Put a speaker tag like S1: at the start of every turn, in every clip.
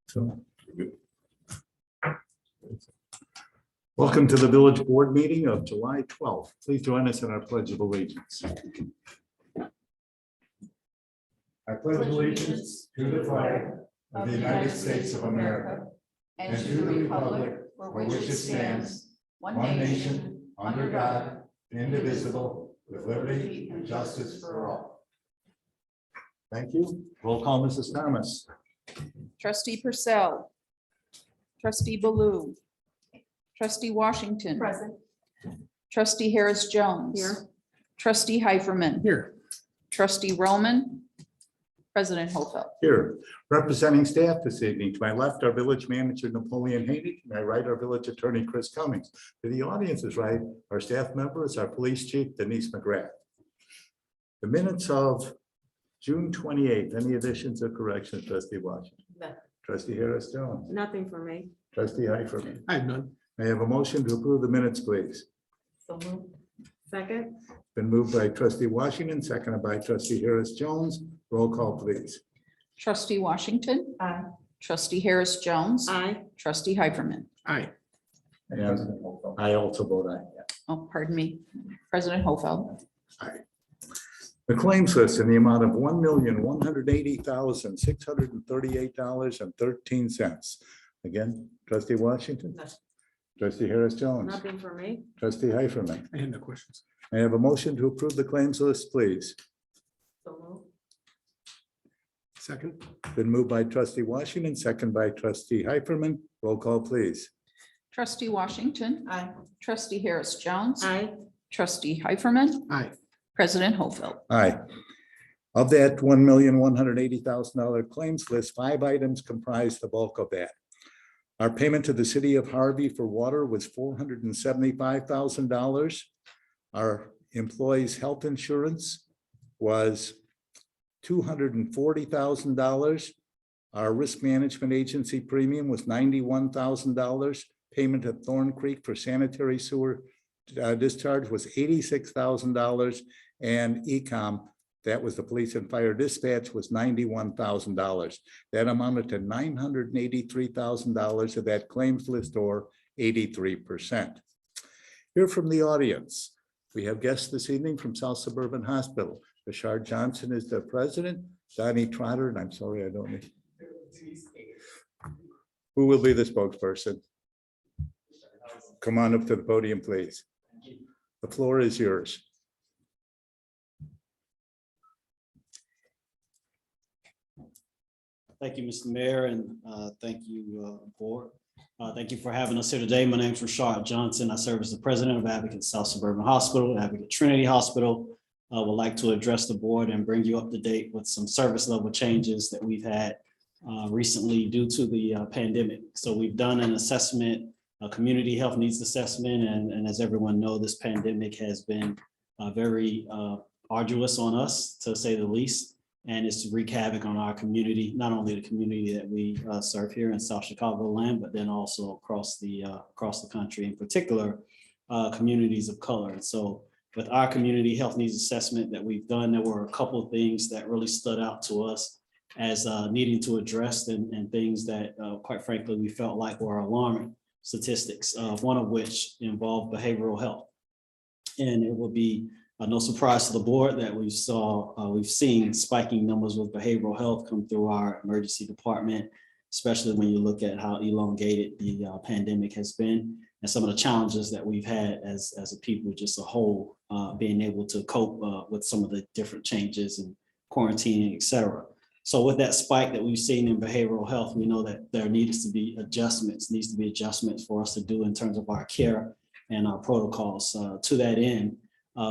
S1: So, welcome to the village board meeting of July 12th. Please join us in our pledge of allegiance. I pledge allegiance to the flag of the United States of America and to the republic for which it stands, one nation, under God, indivisible, with liberty and justice for all. Thank you. Roll call, Mrs. Thomas.
S2: Trustee Purcell. Trustee Baloo. Trustee Washington.
S3: Present.
S2: Trustee Harris Jones.
S3: Here.
S2: Trustee Heiferman.
S1: Here.
S2: Trustee Roman. President Hofeld.
S1: Here, representing staff this evening. To my left, our village manager, Napoleon Haney. To my right, our village attorney, Chris Cummings. To the audience's right, our staff members, our police chief, Denise McGrath. The minutes of June 28th, any additions or corrections, Trustee Washington?
S3: No.
S1: Trustee Harris Jones?
S3: Nothing for me.
S1: Trustee Heiferman?
S4: I have none.
S1: May I have a motion to approve the minutes, please?
S3: So moved. Second.
S1: Been moved by Trustee Washington, seconded by Trustee Harris Jones. Roll call, please.
S2: Trustee Washington.
S3: Aye.
S2: Trustee Harris Jones.
S3: Aye.
S2: Trustee Heiferman.
S4: Aye.
S1: And I also vote aye.
S2: Oh, pardon me. President Hofeld.
S1: The claims list in the amount of $1,180,638.13. Again, Trustee Washington,
S3: No.
S1: Trustee Harris Jones,
S3: Nothing for me.
S1: Trustee Heiferman.
S4: I have no questions.
S1: I have a motion to approve the claims list, please.
S3: So moved.
S4: Second.
S1: Been moved by Trustee Washington, second by Trustee Heiferman. Roll call, please.
S2: Trustee Washington.
S3: Aye.
S2: Trustee Harris Jones.
S3: Aye.
S2: Trustee Heiferman.
S4: Aye.
S2: President Hofeld.
S1: Aye. Of that $1,180,000 claims list, 5 items comprise the bulk of that. Our payment to the city of Harvey for water was $475,000. Our employees' health insurance was $240,000. Our risk management agency premium was $91,000. Payment at Thorn Creek for sanitary sewer discharge was $86,000. And ECOM, that was the police and fire dispatch, was $91,000. That amounted to $983,000 of that claims list, or 83%. Hear from the audience. We have guests this evening from South Suburban Hospital. Bashard Johnson is the president. Donnie Trotter, and I'm sorry, I don't need. Who will be the spokesperson? Come on up to the podium, please. The floor is yours.
S5: Thank you, Mr. Mayor, and thank you, board. Thank you for having us here today. My name is Rashard Johnson. I serve as the president of Advocate South Suburban Hospital, Advocate Trinity Hospital. I would like to address the board and bring you up to date with some service level changes that we've had recently due to the pandemic. So we've done an assessment, a community health needs assessment, and as everyone knows, this pandemic has been very arduous on us, to say the least. And it's to wreak havoc on our community, not only the community that we serve here in South Chicagoland, but then also across the country, in particular, communities of color. And so with our community health needs assessment that we've done, there were a couple of things that really stood out to us as needing to address, and things that, quite frankly, we felt like were alarming statistics, one of which involved behavioral health. And it will be no surprise to the board that we've seen spiking numbers with behavioral health come through our emergency department, especially when you look at how elongated the pandemic has been, and some of the challenges that we've had as a people, just a whole, being able to cope with some of the different changes and quarantining, et cetera. So with that spike that we've seen in behavioral health, we know that there needs to be adjustments for us to do in terms of our care and our protocols. To that end,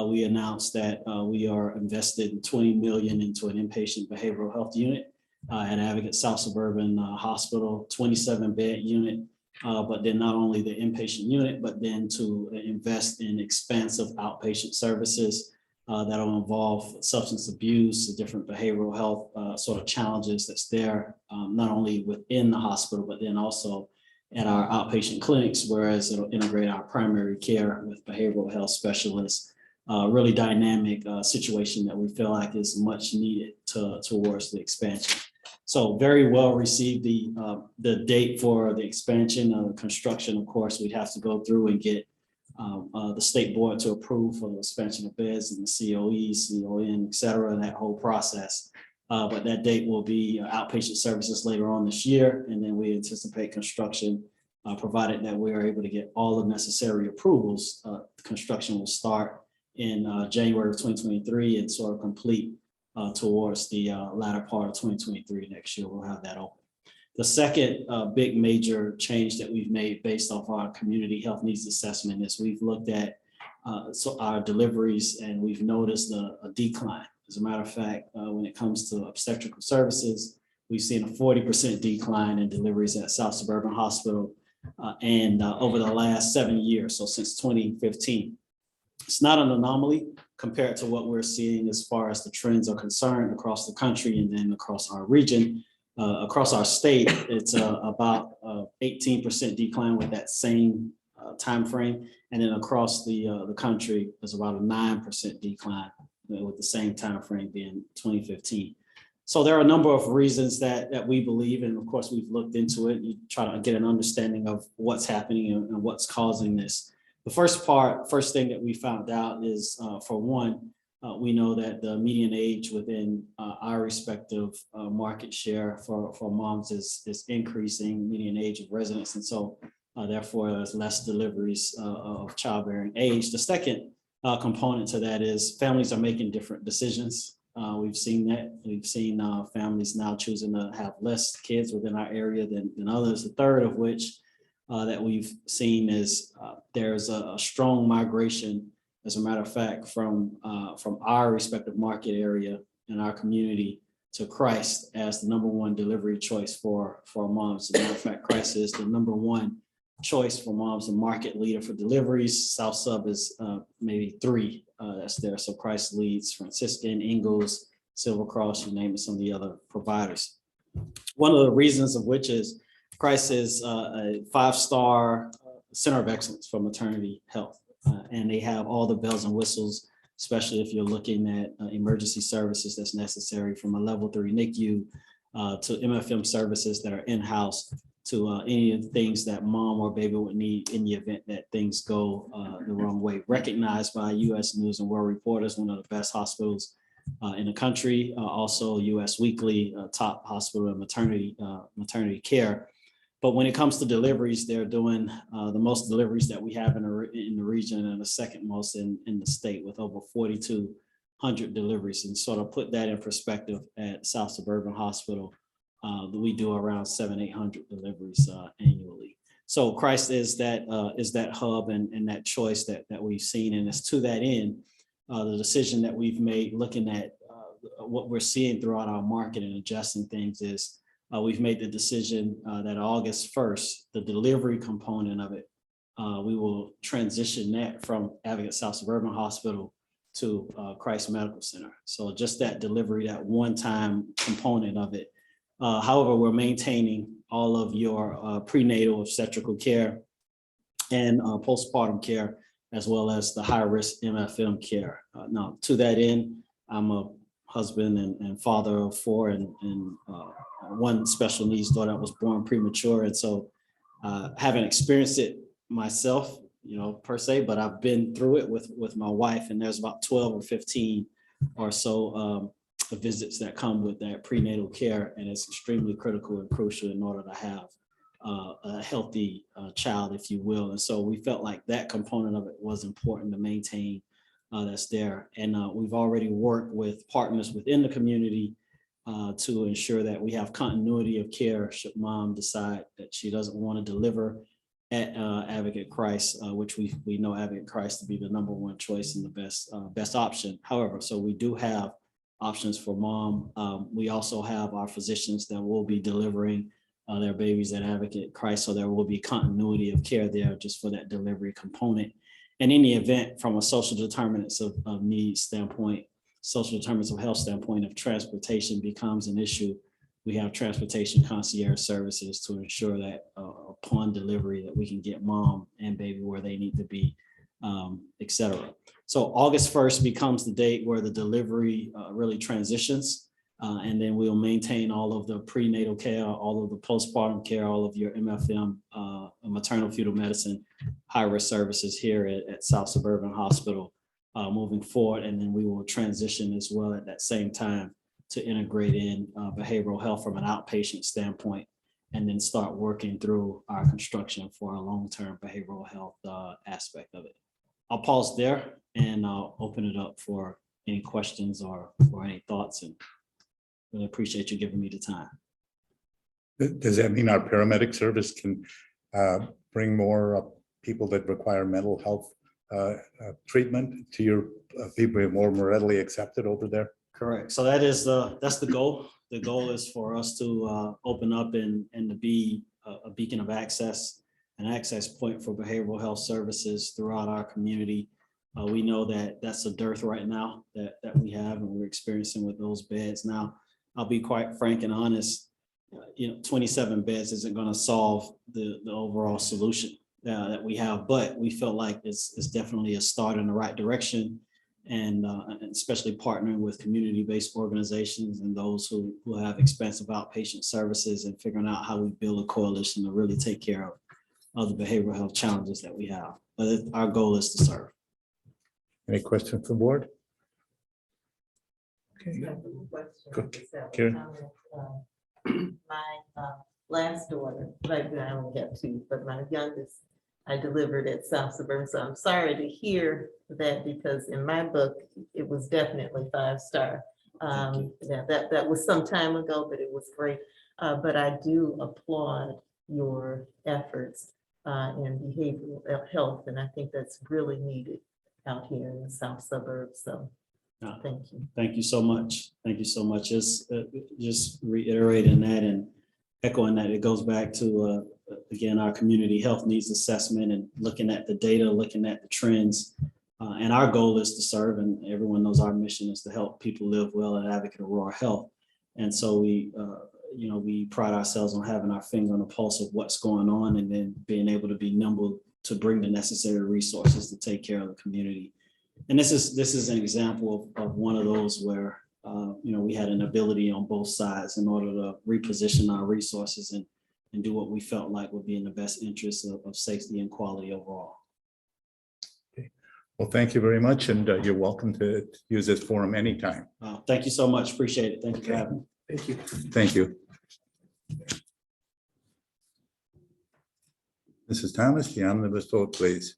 S5: we announced that we are invested $20 million into an inpatient behavioral health unit at Advocate South Suburban Hospital, 27-bed unit. But then not only the inpatient unit, but then to invest in expansive outpatient services that'll involve substance abuse, different behavioral health sort of challenges that's there, not only within the hospital, but then also at our outpatient clinics, whereas it'll integrate our primary care with behavioral health specialists really dynamic situation that we feel like is much needed towards the expansion. So very well received. The date for the expansion construction, of course, we'd have to go through and get the state board to approve for the expansion of beds and the COE, CON, et cetera, that whole process. But that date will be outpatient services later on this year. And then we anticipate construction, provided that we are able to get all the necessary approvals. Construction will start in January of 2023 and sort of complete towards the latter part of 2023. Next year, we'll have that open. The second big major change that we've made based off our community health needs assessment is we've looked at our deliveries, and we've noticed a decline. As a matter of fact, when it comes to obstetrical services, we've seen a 40% decline in deliveries at South Suburban Hospital and over the last 7 years, so since 2015. It's not an anomaly compared to what we're seeing as far as the trends are concerned across the country and then across our region. Across our state, it's about 18% decline with that same time frame, and then across the country, there's about a 9% decline with the same time frame being 2015. So there are a number of reasons that we believe, and of course we've looked into it. You try to get an understanding of what's happening and what's causing this. The first thing that we found out is, for one, we know that the median age within our respective market share for moms is increasing, median age of residents, and so therefore there's less deliveries of childbearing age. The second component to that is families are making different decisions. We've seen that. We've seen families now choosing to have less kids within our area than others. The third of which that we've seen is there's a strong migration, as a matter of fact, from our respective market area and our community to Christ as the number one delivery choice for moms. As a matter of fact, Christ is the number one choice for moms and market leader for deliveries. South Sub is maybe 3 that's there. So Christ leads Franciscan, Ingalls, Silver Cross, you name it, some of the other providers. One of the reasons of which is Christ is a 5-star center of excellence for maternity health. And they have all the bells and whistles, especially if you're looking at emergency services that's necessary, from a level 3 NICU to MFM services that are in-house to any of the things that mom or baby would need in the event that things go the wrong way. Recognized by U.S. News and World Report as one of the best hospitals in the country, also U.S. Weekly, top hospital in maternity care. But when it comes to deliveries, they're doing the most deliveries that we have in the region, and the second most in the state, with over 4,200 deliveries. And sort of put that in perspective, at South Suburban Hospital, we do around 700-800 deliveries annually. So Christ is that hub and that choice that we've seen. And it's to that end, the decision that we've made, looking at what we're seeing throughout our market and adjusting things, is we've made the decision that August 1st, the delivery component of it, we will transition that from Advocate South Suburban Hospital to Christ Medical Center. So just that delivery, that one-time component of it. However, we're maintaining all of your prenatal obstetrical care and postpartum care, as well as the high-risk MFM care. Now, to that end, I'm a husband and father of 4, and one special needs daughter that was born premature. And so haven't experienced it myself, per se, but I've been through it with my wife, and there's about 12 or 15 or so visits that come with that prenatal care. And it's extremely critical and crucial in order to have a healthy child, if you will. And so we felt like that component of it was important to maintain. That's there. And we've already worked with partners within the community to ensure that we have continuity of care should mom decide that she doesn't want to deliver at Advocate Christ, which we know Advocate Christ to be the number one choice and the best option. However, so we do have options for mom. We also have our physicians that will be delivering their babies at Advocate Christ, so there will be continuity of care there just for that delivery component. And in the event, from a social determinants of needs standpoint, social determinants of health standpoint, if transportation becomes an issue, we have transportation concierge services to ensure that upon delivery that we can get mom and baby where they need to be et cetera. So August 1st becomes the date where the delivery really transitions. And then we'll maintain all of the prenatal care, all of the postpartum care, all of your MFM, maternal fetal medicine, high-risk services here at South Suburban Hospital moving forward. And then we will transition as well at that same time to integrate in behavioral health from an outpatient standpoint, and then start working through our construction for a long-term behavioral health aspect of it. I'll pause there and I'll open it up for any questions or any thoughts, and really appreciate you giving me the time.
S1: Does that mean our paramedic service can bring more people that require mental health treatment to your people who are more readily accepted over there?
S5: Correct. So that's the goal. The goal is for us to open up and to be a beacon of access, an access point for behavioral health services throughout our community. We know that that's a dearth right now that we have, and we're experiencing with those beds. Now, I'll be quite frank and honest, 27 beds isn't going to solve the overall solution that we have, but we feel like it's definitely a start in the right direction. And especially partnering with community-based organizations and those who have expansive outpatient services, and figuring out how we build a coalition to really take care of the behavioral health challenges that we have. But our goal is to serve.
S1: Any questions from the board? Okay. Good. Karen?
S4: My last daughter, right now I only have two, but my youngest, I delivered at South Suburban. So I'm sorry to hear that, because in my book, it was definitely 5-star. That was some time ago, but it was great. But I do applaud your efforts in behavioral health, and I think that's really needed out here in the South Suburbs. So thank you.
S5: Thank you so much. Thank you so much. Just reiterating that and echoing that, it goes back to again, our community health needs assessment and looking at the data, looking at the trends. And our goal is to serve, and everyone knows our mission is to help people live well and advocate Aurora Health. And so we pride ourselves on having our finger on the pulse of what's going on, and then being able to be nimble to bring the necessary resources to take care of the community. And this is an example of one of those where we had an ability on both sides in order to reposition our resources and do what we felt like would be in the best interest of safety and quality overall.
S1: Okay. Well, thank you very much, and you're welcome to use this forum anytime.
S5: Thank you so much. Appreciate it. Thank you for having me.
S1: Thank you. Thank you. Mrs. Thomas, the omnibus vote, please.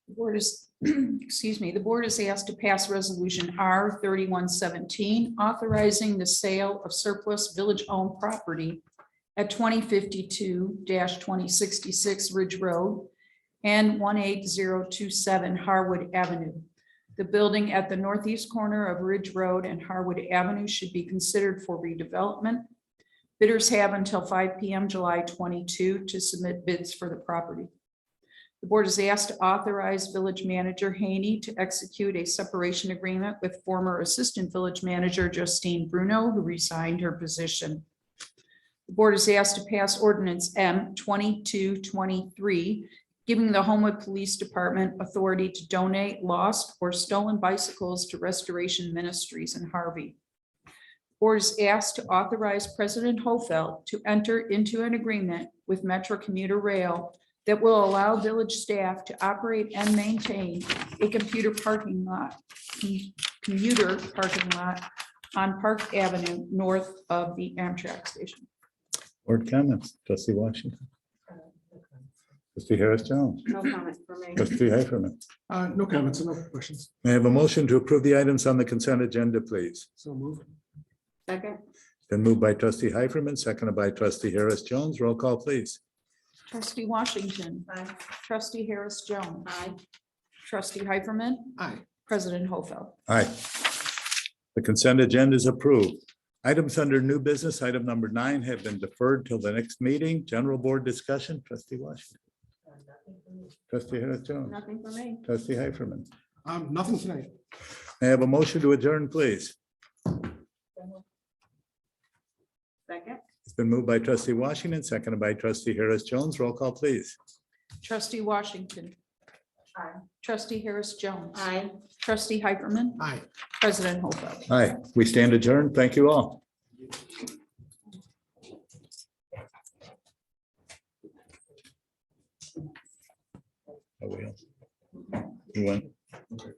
S2: The board is, the board is asked to pass resolution R 3117, authorizing the sale of surplus village-owned property at 2052-2066 Ridge Road and 18027 Harwood Avenue. The building at the northeast corner of Ridge Road and Harwood Avenue should be considered for redevelopment. Bidders have until 5 p.m. July 22 to submit bids for the property. The board is asked to authorize Village Manager Haney to execute a separation agreement with former Assistant Village Manager Justine Bruno, who resigned her position. The board is asked to pass ordinance M 2223, giving the Homewood Police Department authority to donate lost or stolen bicycles to Restoration Ministries in Harvey. The board is asked to authorize President Hofeld to enter into an agreement with Metro Commuter Rail that will allow village staff to operate and maintain a commuter parking lot on Park Avenue north of the Amtrak station.
S1: Board comments, Trustee Washington. Trustee Harris Jones.
S3: No comment for me.
S1: Trustee Heiferman.
S6: No comments, no questions.
S1: May I have a motion to approve the items on the consent agenda, please?
S6: So moved.
S3: Second.
S1: Been moved by Trustee Heiferman, seconded by Trustee Harris Jones. Roll call, please.
S2: Trustee Washington.
S3: Aye.
S2: Trustee Harris Jones.
S3: Aye.
S2: Trustee Heiferman.
S6: Aye.
S2: President Hofeld.
S1: Aye. The consent agenda is approved. Items under new business, item number 9, have been deferred till the next meeting. General board discussion, Trustee Washington. Trustee Harris Jones.
S3: Nothing for me.
S1: Trustee Heiferman.
S6: Nothing tonight.
S1: May I have a motion to adjourn, please?
S3: Second.
S1: It's been moved by Trustee Washington, seconded by Trustee Harris Jones. Roll call, please.
S2: Trustee Washington. Trustee Harris Jones.
S3: Aye.
S2: Trustee Hyperman.
S6: Aye.
S2: President Hobart.
S1: Aye, we stand adjourned. Thank you all. Oh, we don't. You want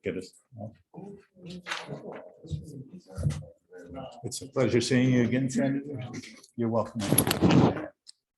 S1: get us? It's a pleasure seeing you again, Senator. You're welcome.